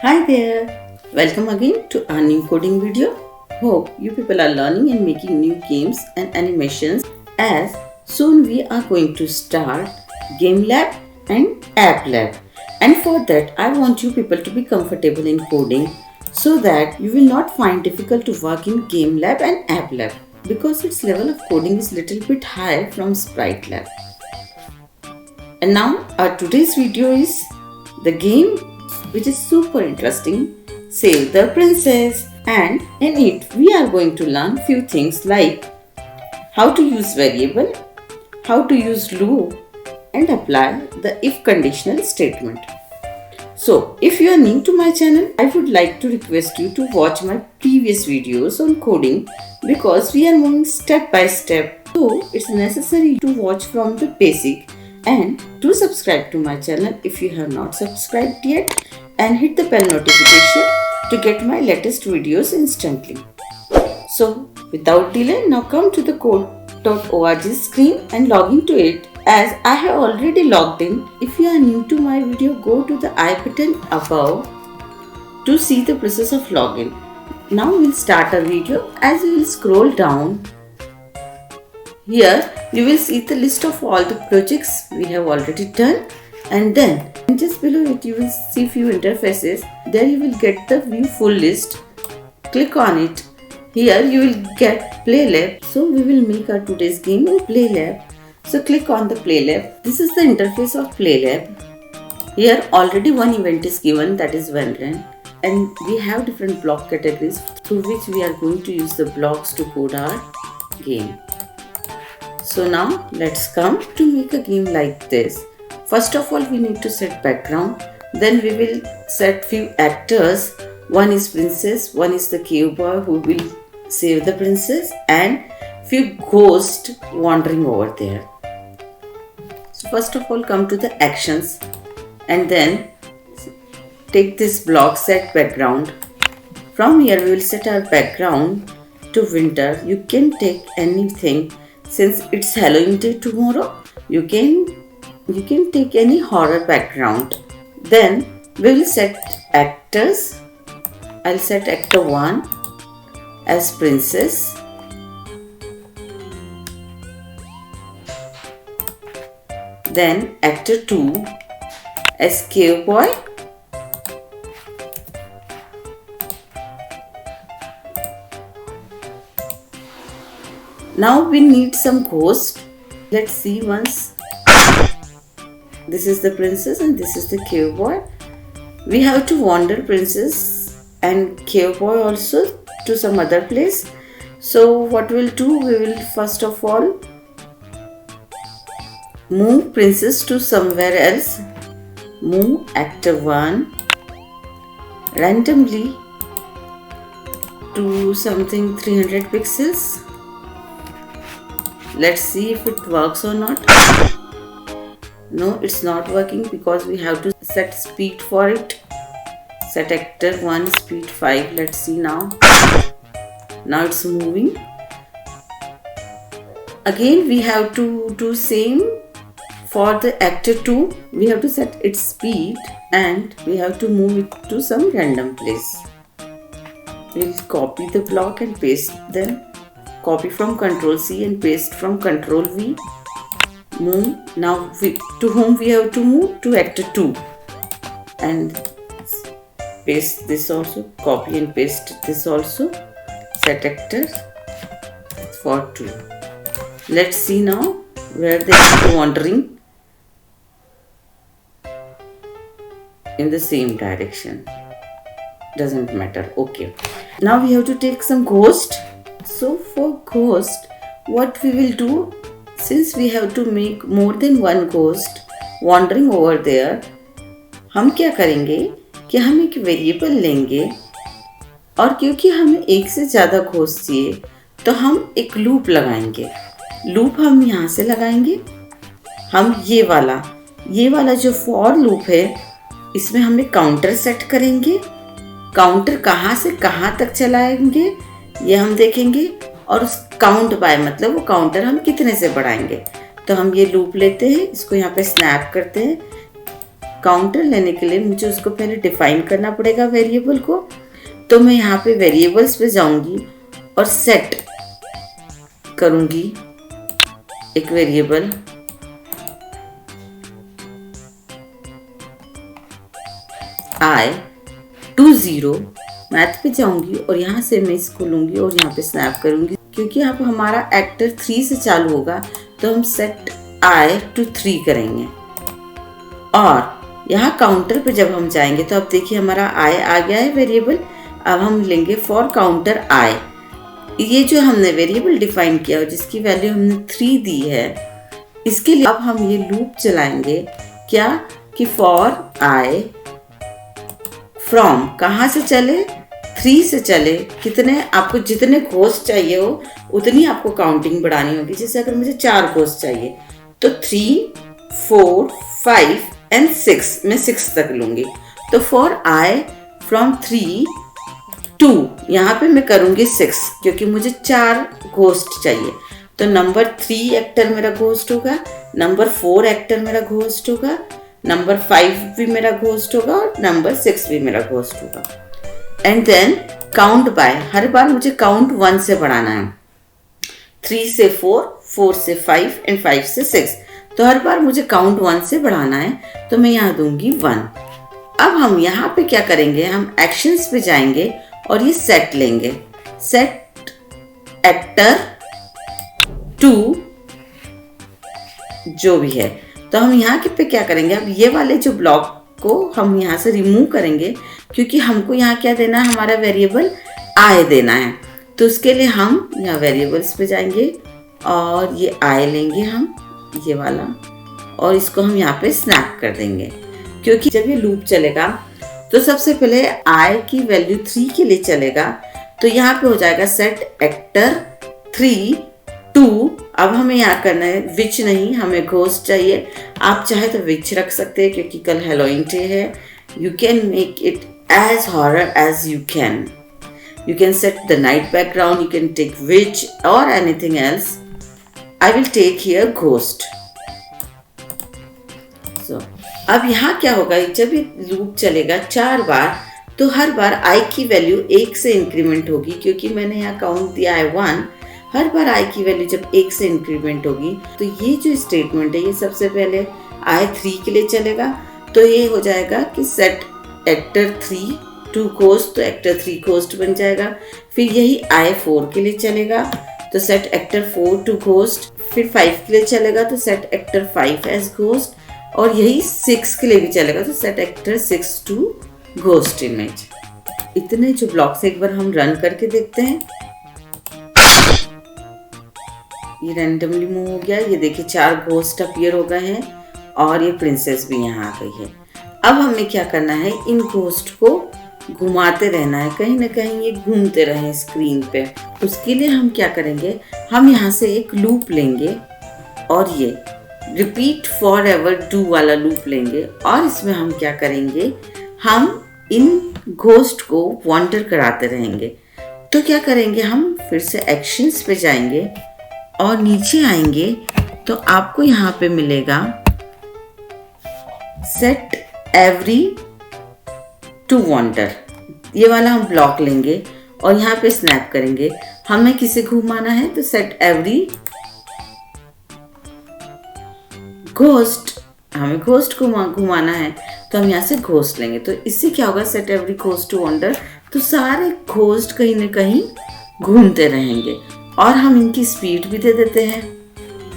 Hi there! Welcome again to our new coding video. Hope you people are learning and making new games and animations, as soon we are going to start Game Lab and App Lab. And for that I want you people to be comfortable in coding so that you will not find difficult to work in Game Lab and App Lab, because its level of coding is little bit higher from Sprite Lab. And now our today's video is the game which is super interesting, Save the Princess, and in it we are going to learn few things like how to use variable, how to use loop and apply the if conditional statement. So if you are new to my channel, I would like to request you to watch my previous videos on coding, because we are moving step by step, so it's necessary to watch from the basic. And do subscribe to my channel if you have not subscribed yet, and hit the bell notification to get my latest videos instantly. So without delay, now come to the code.org screen and log into it, as I have already logged in. If you are new to my video, go to the I button above to see the process of login. Now we'll start our video. As we will scroll down, here you will see the list of all the projects we have already done, and then just below it you will see few interfaces. There you will get the view full list. Click on it. Here you will get Play Lab. So we will make our today's game in Play Lab. So click on the Play Lab. This is the interface of Play Lab. Here already one event is given, that is when run, and we have different block categories through which we are going to use the blocks to code our game. So now let's come to make a game like this. First of all, we need to set background. Then we will set few actors. One is princess, one is the cave boy who will save the princess, and few ghosts wandering over there. So first of all, come to the actions, and then take this block set background. From here we will set our background to winter. You can take anything. Since it's Halloween day tomorrow, you can take any horror background. Then we will set actors. I'll set actor 1 as princess. Then actor 2 as cave boy. Now we need some ghost. Let's see once. This is the princess and this is the cave boy. We have to wander princess and cave boy also to some other place. So what we'll do, we will first of all move princess to somewhere else. Move actor 1 randomly to something 300 pixels. Let's see if it works or not. No, it's not working because we have to set speed for it. Set actor 1 speed 5. Let's see now. Now it's moving. Again we have to do same for the actor 2. We have to set its speed and we have to move it to some random place. We'll copy the block and paste them. Copy from Ctrl C and paste from Ctrl V. Move. Now to whom we have to move? To actor 2. And paste this also. Copy and paste this also. Set actor for 2. Let's see now where they are wandering in the same direction. Doesn't matter. Okay. Now we have to take some ghost. So for ghost, what we will do, since we have to make more than one ghost wandering over there, हम क्या करेंगे कि हम एक variable लेंगे और क्योंकि हमें एक से ज़्यादा घोस्ट चाहिए तो हम एक लूप लगाएंगे। लूप हम यहाँ से लगाएंगे। हम ये वाला जो फॉर लूप है इसमें हम एक काउंटर सेट करेंगे। काउंटर कहाँ से कहाँ तक चलाएंगे ये हम देखेंगे और उस काउंट बाय मतलब वो काउंटर हम कितने से बढ़ाएंगे। तो हम ये लूप लेते हैं, इसको यहाँ पे स्नैप करते हैं। काउंटर लेने के लिए मुझे उसको पहले डिफाइन करना पड़ेगा वेरिएबल को। तो मैं यहाँ पे वेरिएबल्स पे जाऊंगी और सेट करूंगी एक वेरिएबल i to 0। मैथ पे जाऊंगी और यहाँ से मैं इसको लूंगी और यहाँ पे स्नैप करूंगी। क्योंकि यहाँ पे हमारा एक्टर 3 से चालू होगा तो हम सेट i to 3 करेंगे। और यहाँ काउंटर पे जब हम जाएंगे तो अब देखिए हमारा i आ गया है वेरिएबल। अब हम लेंगे फॉर काउंटर i। ये जो हमने वेरिएबल डिफाइन किया और जिसकी वैल्यू हमने 3 दी है, इसके लिए अब हम ये लूप चलाएंगे क्या कि फॉर i फ्रॉम कहाँ से चले, 3 से चले। कितने आपको जितने घोस्ट चाहिए हो उतनी आपको काउंटिंग बढ़ानी होगी। जैसे अगर मुझे 4 घोस्ट चाहिए तो 3, 4, 5 एंड 6, मैं 6 तक लूंगी। तो फॉर i फ्रॉम 3 to यहाँ पे मैं करूंगी 6 क्योंकि मुझे 4 घोस्ट चाहिए। तो नंबर 3 एक्टर मेरा घोस्ट होगा, नंबर 4 एक्टर मेरा घोस्ट होगा, नंबर 5 भी मेरा घोस्ट होगा और नंबर 6 भी मेरा घोस्ट होगा। एंड देन काउंट बाय, हर बार मुझे काउंट 1 से बढ़ाना है। 3 से 4, 4 से 5 एंड 5 से 6। तो हर बार मुझे काउंट 1 से बढ़ाना है तो मैं यहाँ दूंगी 1। अब हम यहाँ पे क्या करेंगे, हम एक्शंस पे जाएंगे और ये सेट लेंगे। सेट एक्टर टू जो भी है। तो हम यहाँ के पे क्या करेंगे, अब ये वाले जो ब्लॉक को हम यहाँ से रिमूव करेंगे क्योंकि हमको यहाँ क्या देना है, हमारा वेरिएबल i देना है। तो उसके लिए हम यहाँ वेरिएबल्स पे जाएंगे और ये i लेंगे हम ये वाला और इसको हम यहाँ पे स्नैप कर देंगे। क्योंकि जब ये लूप चलेगा तो सबसे पहले i की वैल्यू 3 के लिए चलेगा। तो यहाँ पे हो जाएगा सेट एक्टर 3 2। अब हमें यहाँ करना है विच नहीं, हमें घोस्ट चाहिए। आप चाहे तो विच रख सकते हैं क्योंकि कल हैलोवीन डे है। You can make it as horror as you can. You can set the night background, you can take witch or anything else. I will take here ghost. So, अब यहाँ क्या होगा, जब ये लूप चलेगा 4 बार तो हर बार i की वैल्यू 1 से इंक्रीमेंट होगी। क्योंकि मैंने यहाँ काउंट दिया है 1, हर बार i की वैल्यू जब 1 से इंक्रीमेंट होगी तो ये जो स्टेटमेंट है ये सबसे पहले i 3 के लिए चलेगा। तो ये हो जाएगा कि सेट एक्टर 3 2 घोस्ट, तो एक्टर 3 घोस्ट बन जाएगा। फिर यही i 4 के लिए चलेगा तो सेट एक्टर 4 2 घोस्ट। फिर 5 के लिए चलेगा तो सेट एक्टर 5 एज घोस्ट। और यही 6 के लिए भी चलेगा तो सेट एक्टर 6 2 घोस्ट इमेज। इतने जो ब्लॉक्स एक बार हम रन करके देखते हैं। ये रैंडमली मूव हो गया। ये देखिए 4 घोस्ट अपीयर हो गए हैं और ये प्रिंसेस भी यहाँ आ गई है। अब हमें क्या करना है, इन घोस्ट को घुमाते रहना है, कहीं ना कहीं ये घूमते रहें स्क्रीन पे। उसके लिए हम क्या करेंगे, हम यहाँ से एक लूप लेंगे और ये रिपीट फॉर एवर डू वाला लूप लेंगे। और इसमें हम क्या करेंगे, हम इन घोस्ट को वॉन्डर कराते रहेंगे। तो क्या करेंगे, हम फिर से एक्शंस पे जाएंगे और नीचे आएंगे तो आपको यहाँ पे मिलेगा सेट एवरी टू वॉन्डर। ये वाला हम ब्लॉक लेंगे और यहाँ पे स्नैप करेंगे। हमें किसे घुमाना है तो सेट एवरी घोस्ट, हमें घोस्ट को घुमाना है तो हम यहाँ से घोस्ट लेंगे। तो इससे क्या होगा, set every ghost to wander, तो सारे घोस्ट कहीं ना कहीं घूमते रहेंगे। और हम इनकी स्पीड भी दे देते हैं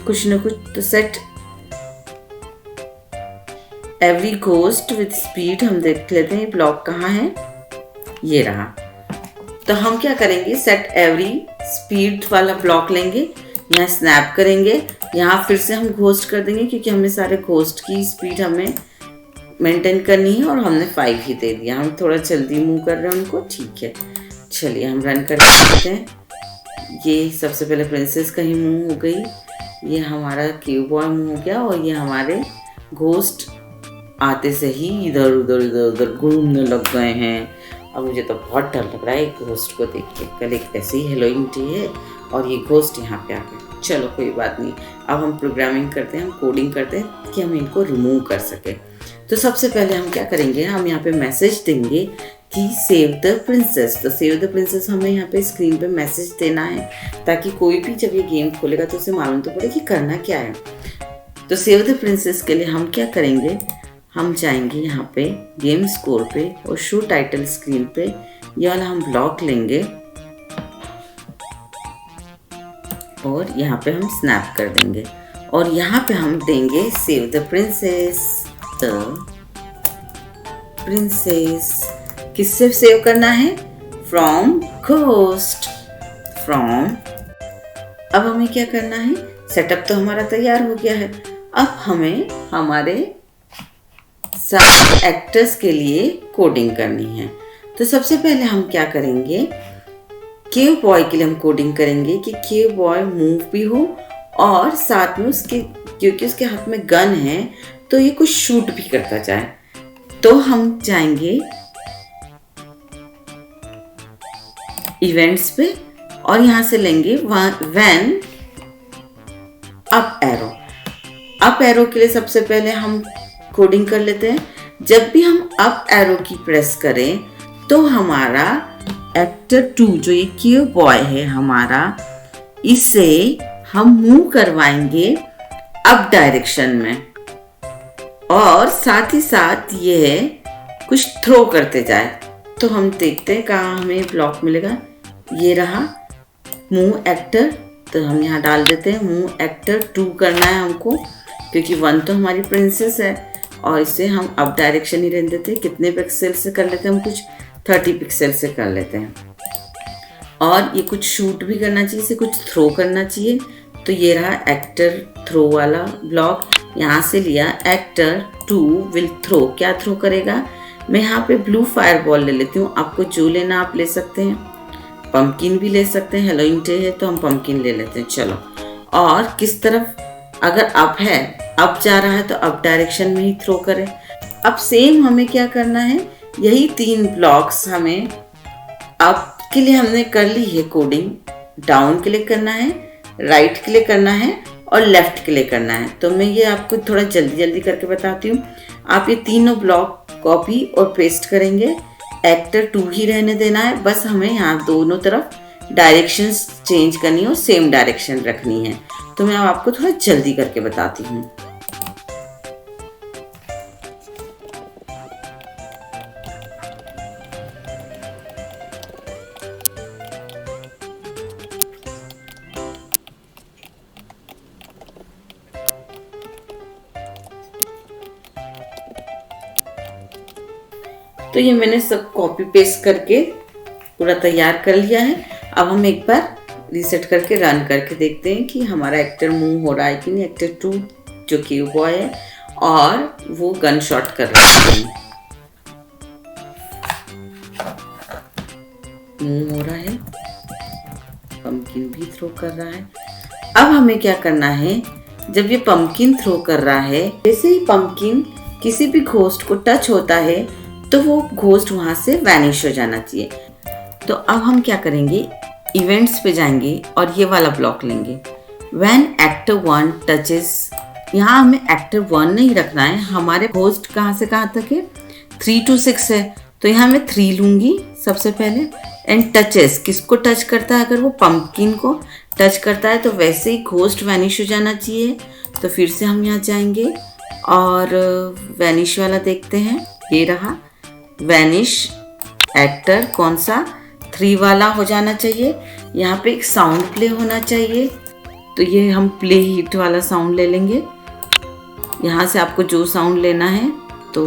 कुछ ना कुछ। तो set every ghost with speed हम देख लेते हैं ब्लॉक कहाँ है, ये रहा। तो हम क्या करेंगे, सेट एवरी स्पीड वाला ब्लॉक लेंगे। यहाँ स्नैप करेंगे, यहाँ फिर से हम घोस्ट कर देंगे क्योंकि हमें सारे घोस्ट की स्पीड हमें मेंटेन करनी है और हमने 5 ही दे दिया। हम थोड़ा जल्दी मूव कर रहे हैं उनको, ठीक है। चलिए हम रन करके देखते हैं। ये सबसे पहले प्रिंसेस का ही मूव हो गई, ये हमारा क्यूब बॉय मूव हो गया और ये हमारे घोस्ट आते से ही इधर उधर घूमने लग गए हैं। अब मुझे तो बहुत डर लग रहा है एक घोस्ट को देख के। कल एक ऐसे ही हेलोइन डे है और ये घोस्ट यहाँ पे आ गए। चलो कोई बात नहीं, अब हम प्रोग्रामिंग करते हैं, हम कोडिंग करते हैं कि हम इनको रिमूव कर सके। तो सबसे पहले हम क्या करेंगे, हम यहाँ पे मैसेज देंगे कि सेव द प्रिंसेस। तो सेव द प्रिंसेस हमें यहाँ पे स्क्रीन पे मैसेज देना है ताकि कोई भी जब ये गेम खोलेगा तो उसे मालूम तो पड़े कि करना क्या है। तो सेव द प्रिंसेस के लिए हम क्या करेंगे, हम जाएंगे यहाँ पे गेम स्कोर पे और शो टाइटल स्क्रीन पे, ये वाला हम ब्लॉक लेंगे और यहाँ पे हम स्नैप कर देंगे और यहाँ पे हम देंगे सेव द प्रिंसेस। किससे सेव करना है, फ्रॉम घोस्ट, फ्रॉम। अब हमें क्या करना है, सेटअप तो हमारा तैयार हो गया है। अब हमें हमारे सारे एक्टर्स के लिए कोडिंग करनी है। तो सबसे पहले हम क्या करेंगे, केव बॉय के लिए हम कोडिंग करेंगे कि केव बॉय मूव भी हो और साथ में उसके, क्योंकि उसके हाथ में गन है तो ये कुछ शूट भी करता जाए। तो हम जाएंगे इवेंट्स पे और यहां से लेंगे when up arrow. Up arrow के लिए सबसे पहले हम कोडिंग कर लेते हैं। जब भी हम अप एरो की प्रेस करें तो हमारा एक्टर 2 जो ये क्यू बॉय है हमारा, इसे हम मूव करवाएंगे अप डायरेक्शन में और साथ ही साथ ये कुछ थ्रो करते जाए। तो हम देखते हैं कहाँ हमें ब्लॉक मिलेगा, ये रहा मूव एक्टर। तो हम यहाँ डाल देते हैं मूव एक्टर 2 करना है हमको, क्योंकि 1 तो हमारी प्रिंसेस है और इसे हम अप डायरेक्शन ही रहने देते हैं। कितने पिक्सल से कर लेते हैं हम, कुछ 30 पिक्सल से कर लेते हैं। और ये कुछ शूट भी करना चाहिए, इसे कुछ थ्रो करना चाहिए। तो ये रहा एक्टर थ्रो वाला ब्लॉक, यहाँ से लिया एक्टर 2 विल थ्रो। क्या थ्रो करेगा, मैं यहाँ पे ब्लू फायर बॉल ले लेती हूँ, आपको जो लेना आप ले सकते हैं, पम्पकिन भी ले सकते हैं, हेलोइन डे है तो हम पम्पकिन ले लेते हैं। चलो, और किस तरफ, अगर अप है, अप जा रहा है तो अप डायरेक्शन में ही थ्रो करें। अब सेम हमें क्या करना है, यही 3 ब्लॉक्स हमें अप के लिए हमने कर ली है कोडिंग, डाउन के लिए करना है, राइट के लिए करना है और लेफ्ट के लिए करना है। तो मैं ये आपको थोड़ा जल्दी करके बताती हूँ। आप ये तीनों ब्लॉक कॉपी और पेस्ट करेंगे, एक्टर 2 ही रहने देना है, बस हमें यहाँ दोनों तरफ डायरेक्शंस चेंज करनी है और सेम डायरेक्शन रखनी है। तो मैं आपको थोड़ा जल्दी करके बताती हूँ। तो ये मैंने सब कॉपी पेस्ट करके पूरा तैयार कर लिया है। अब हम एक बार रीसेट करके रन करके देखते हैं कि हमारा एक्टर मूव हो रहा है कि नहीं। एक्टर 2 जो कि बॉय है और वो गन शॉट कर रहा है, मूव हो रहा है, पम्पकिन भी थ्रो कर रहा है। अब हमें क्या करना है, जब ये पम्पकिन थ्रो कर रहा है, जैसे ही पम्पकिन किसी भी घोस्ट को टच होता है तो वो घोस्ट वहां से वैनिश हो जाना चाहिए। तो अब हम क्या करेंगे, इवेंट्स पे जाएंगे और ये वाला ब्लॉक लेंगे, व्हेन एक्टर 1 टचेस। यहाँ हमें एक्टर 1 नहीं रखना है, हमारे घोस्ट कहाँ से कहाँ तक है, 3 to 6 है। तो यहाँ मैं 3 लूंगी सबसे पहले। एंड टचेस, किसको टच करता है, अगर वो पम्पकिन को टच करता है तो वैसे ही घोस्ट वैनिश हो जाना चाहिए। तो फिर से हम यहाँ जाएंगे और वैनिश वाला देखते हैं, ये रहा वैनिश एक्टर, कौन सा, 3 वाला हो जाना चाहिए। यहाँ पे एक साउंड प्ले होना चाहिए, तो ये हम प्ले हिट वाला साउंड ले लेंगे। यहाँ से आपको जो साउंड लेना है, तो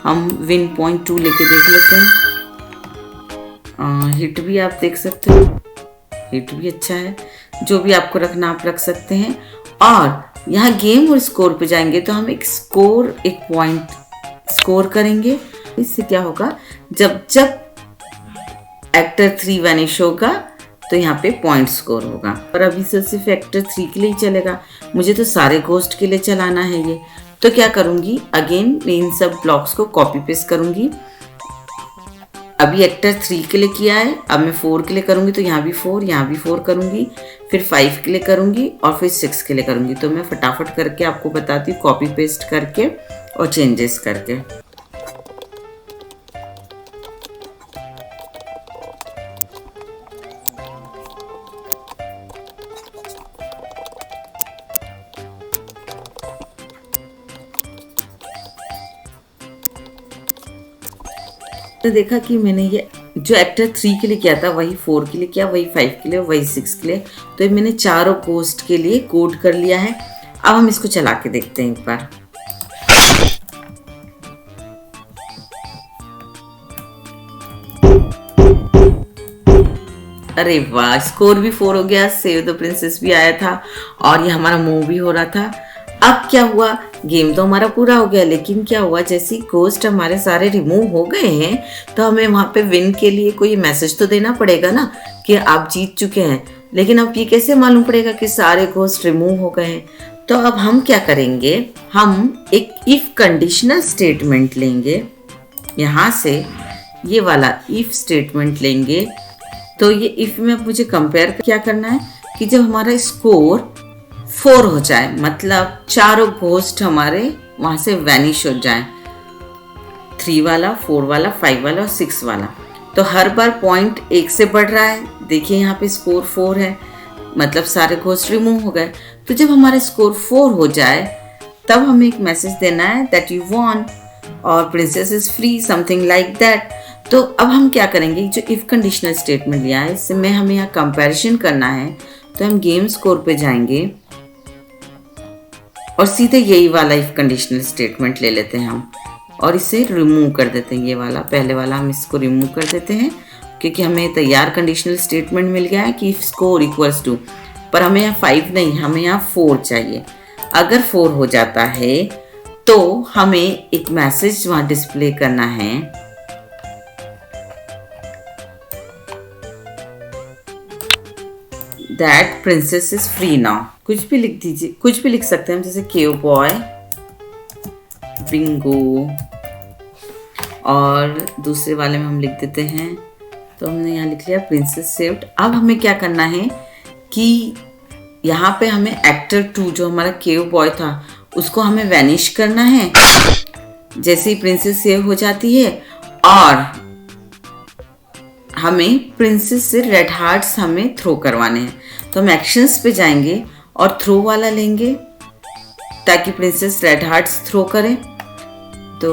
हम विन पॉइंट 2 लेके देख लेते हैं। हिट भी आप देख सकते हो, हिट भी अच्छा है, जो भी आपको रखना आप रख सकते हैं। और यहाँ गेम और स्कोर पे जाएंगे तो हम एक पॉइंट स्कोर करेंगे। इससे क्या होगा, जब जब एक्टर 3 वैनिश होगा तो यहाँ पे पॉइंट स्कोर होगा। और अभी से सिर्फ एक्टर 3 के लिए ही चलेगा, मुझे तो सारे घोस्ट के लिए चलाना है ये। तो क्या करूँगी, अगेन मैं इन सब ब्लॉक्स को कॉपी पेस्ट करूँगी। अभी एक्टर 3 के लिए किया है, अब मैं 4 के लिए करूँगी, तो यहाँ भी 4, यहाँ भी 4 करूँगी, फिर 5 के लिए करूँगी और फिर 6 के लिए करूँगी। तो मैं फटाफट करके आपको बताती हूँ, कॉपी पेस्ट करके और चेंजेस करके। तो देखा कि मैंने ये जो एक्टर 3 के लिए किया था वही 4 के लिए किया, वही 5 के लिए, वही 6 के लिए। तो मैंने चारों घोस्ट के लिए कोड कर लिया है। अब हम इसको चला के देखते हैं एक बार। अरे वाह, स्कोर भी 4 हो गया, सेव द प्रिंसेस भी आया था और ये हमारा मूव भी हो रहा था। अब क्या हुआ, गेम तो हमारा पूरा हो गया, लेकिन क्या हुआ, जैसे घोस्ट हमारे सारे रिमूव हो गए हैं तो हमें वहाँ पे विन के लिए कोई मैसेज तो देना पड़ेगा ना कि आप जीत चुके हैं। लेकिन अब ये कैसे मालूम पड़ेगा कि सारे घोस्ट रिमूव हो गए हैं? तो अब हम क्या करेंगे, हम एक इफ कंडीशनल स्टेटमेंट लेंगे। यहाँ से ये वाला इफ स्टेटमेंट लेंगे। तो ये इफ में मुझे कंपेयर क्या करना है कि जब हमारा स्कोर 4 हो जाए, मतलब चारों घोस्ट हमारे वहां से वैनिश हो जाए, 3 वाला, 4 वाला, 5 वाला और 6 वाला। तो हर बार पॉइंट 1 से बढ़ रहा है। देखिए यहाँ पे स्कोर 4 है, मतलब सारे घोस्ट रिमूव हो गए। तो जब हमारा स्कोर 4 हो जाए तब हमें एक मैसेज देना है दैट यू वॉन और princess is free, something like that. तो अब हम क्या करेंगे, जो इफ कंडीशनल स्टेटमेंट लिया है इससे हमें यहाँ कंपैरिजन करना है। तो हम गेम स्कोर पे जाएंगे और सीधे यही वाला इफ कंडीशनल स्टेटमेंट ले लेते हैं हम और इसे रिमूव कर देते हैं। ये वाला पहले वाला हम इसको रिमूव कर देते हैं, क्योंकि हमें तैयार कंडीशनल स्टेटमेंट मिल गया है कि इफ स्कोर इक्वल्स टू, पर हमें यहाँ 5 नहीं, हमें यहाँ 4 चाहिए। अगर 4 हो जाता है तो हमें एक मैसेज वहाँ डिस्प्ले करना है, that princess is free now. कुछ भी लिख दीजिए, कुछ भी लिख सकते हैं हम, जैसे केव बॉय, बिंगो, और दूसरे वाले में हम लिख देते हैं। तो हमने यहाँ लिख लिया प्रिंसेस सेव्ड। अब हमें क्या करना है कि यहाँ पे हमें एक्टर 2 जो हमारा केव बॉय था उसको हमें वैनिश करना है जैसे ही प्रिंसेस सेव हो जाती है, और हमें प्रिंसेस से रेड हार्ट्स हमें थ्रो करवाने हैं। तो हम एक्शंस पे जाएंगे और थ्रो वाला लेंगे ताकि प्रिंसेस रेड हार्ट्स थ्रो करे। तो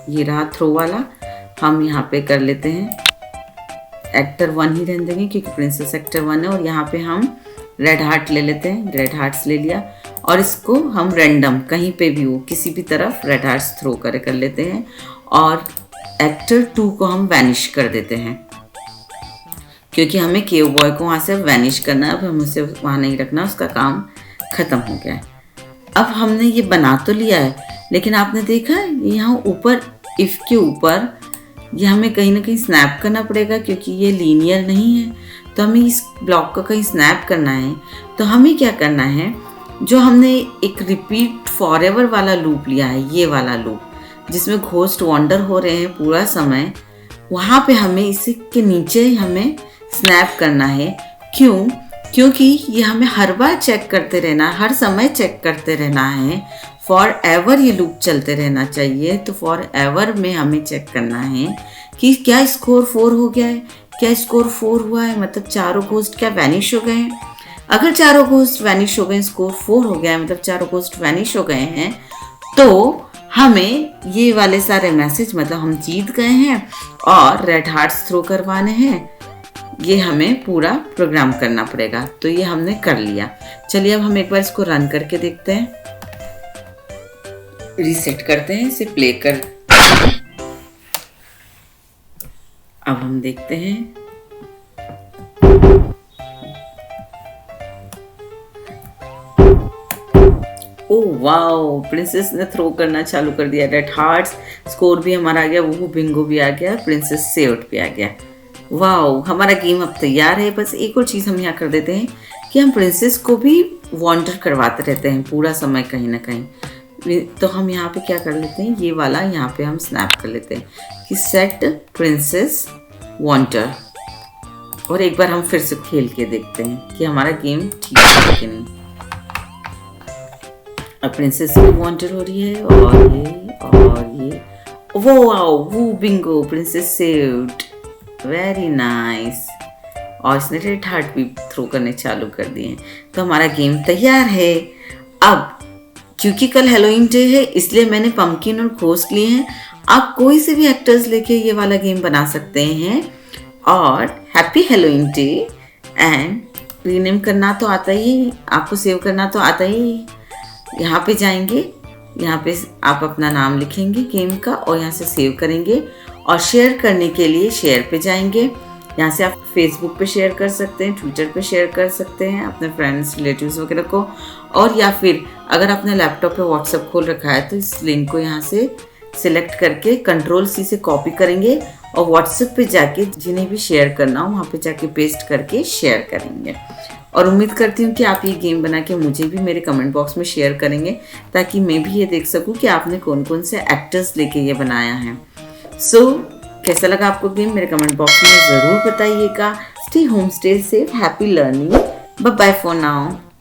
ये रहा थ्रो वाला, हम यहाँ पे कर लेते हैं एक्टर 1 ही रहने देंगे क्योंकि प्रिंसेस एक्टर 1 है। और यहाँ पे हम रेड हार्ट ले लेते हैं, रेड हार्ट्स ले लिया और इसको हम रैंडम कहीं पे भी हो किसी भी तरफ रेड हार्ट्स थ्रो कर लेते हैं और एक्टर 2 को हम वैनिश कर देते हैं क्योंकि हमें केव बॉय को वहाँ से वैनिश करना है। अब हम उसे वहाँ नहीं रखना, उसका काम ख़त्म हो गया है। अब हमने ये बना तो लिया है, लेकिन आपने देखा है यहाँ ऊपर इफ़ के ऊपर ये हमें कहीं ना कहीं स्नैप करना पड़ेगा क्योंकि ये लीनियर नहीं है। तो हमें इस ब्लॉक को कहीं स्नैप करना है। तो हमें क्या करना है, जो हमने एक रिपीट फॉरएवर वाला लूप लिया है, ये वाला लूप जिसमें घोस्ट वॉन्डर हो रहे हैं पूरा समय, वहाँ पे हमें इसी के नीचे हमें स्नैप करना है। क्यों? क्योंकि ये हमें हर बार चेक करते रहना, हर समय चेक करते रहना है। फॉर एवर ये लूप चलते रहना चाहिए। तो फॉर एवर में हमें चेक करना है कि क्या स्कोर 4 हो गया है, क्या स्कोर 4 हुआ है, मतलब चारों घोस्ट क्या वैनिश हो गए हैं। अगर चारों घोस्ट वैनिश हो गए, स्कोर 4 हो गया है, मतलब चारों घोस्ट वैनिश हो गए हैं, तो हमें ये वाले सारे मैसेज, मतलब हम जीत गए हैं और रेड हार्ट्स थ्रो करवाने हैं, ये हमें पूरा प्रोग्राम करना पड़ेगा। तो ये हमने कर लिया। चलिए अब हम एक बार इसको रन करके देखते हैं, रीसेट करते हैं, इसे प्ले कर। अब हम देखते हैं वाओ, प्रिंसेस ने थ्रो करना चालू कर दिया। रेड हार्ट्स, स्कोर भी हमारा आ गया, वो बिंगो भी आ गया, प्रिंसेस सेव्ड भी आ गया। वाओ, हमारा गेम अब तैयार है। बस एक और चीज़ हम यहाँ कर देते हैं कि हम प्रिंसेस को भी वॉन्डर करवाते रहते हैं पूरा समय कहीं ना कहीं। तो हम यहाँ पे क्या कर लेते हैं, ये वाला यहाँ पे हम स्नैप कर लेते हैं कि सेट प्रिंसेस वॉन्डर, और एक बार हम फिर से खेल के देखते हैं कि हमारा गेम ठीक है कि नहीं। अब प्रिंसेस भी वॉन्डर हो रही है, और ये वो Bingo, princess saved, very nice. और इसने रेड हार्ट भी थ्रो करने चालू कर दिए हैं। तो हमारा गेम तैयार है। अब क्योंकि कल हैलोवीन डे है, इसलिए मैंने पम्पकिन और घोस्ट लिए हैं। आप कोई से भी एक्टर्स लेके ये वाला गेम बना सकते हैं। और happy Halloween day. And rename करना तो आता ही, आपको सेव करना तो आता ही। यहाँ पे जाएंगे, यहाँ पे आप अपना नाम लिखेंगे गेम का, और यहाँ से सेव करेंगे। और शेयर करने के लिए शेयर पे जाएंगे। यहाँ से आप फेसबुक पे शेयर कर सकते हैं, ट्विटर पे शेयर कर सकते हैं अपने फ्रेंड्स रिलेटिव्स वगैरह को। और या फिर अगर आपने लैपटॉप पे व्हाट्सएप खोल रखा है तो इस लिंक को यहाँ से सिलेक्ट करके Ctrl+C से कॉपी करेंगे और व्हाट्सएप पे जाके जिन्हें भी शेयर करना हो वहाँ पे जाके पेस्ट करके शेयर करेंगे। और उम्मीद करती हूँ कि आप ये गेम बना के मुझे भी मेरे कमेंट बॉक्स में शेयर करेंगे, ताकि मैं भी ये देख सकूँ कि आपने कौन कौन से एक्टर्स लेके ये बनाया है। सो कैसा लगा आपको गेम, मेरे कमेंट बॉक्स में ज़रूर बताइएगा। Stay home, stay safe, happy learning, bye bye for now.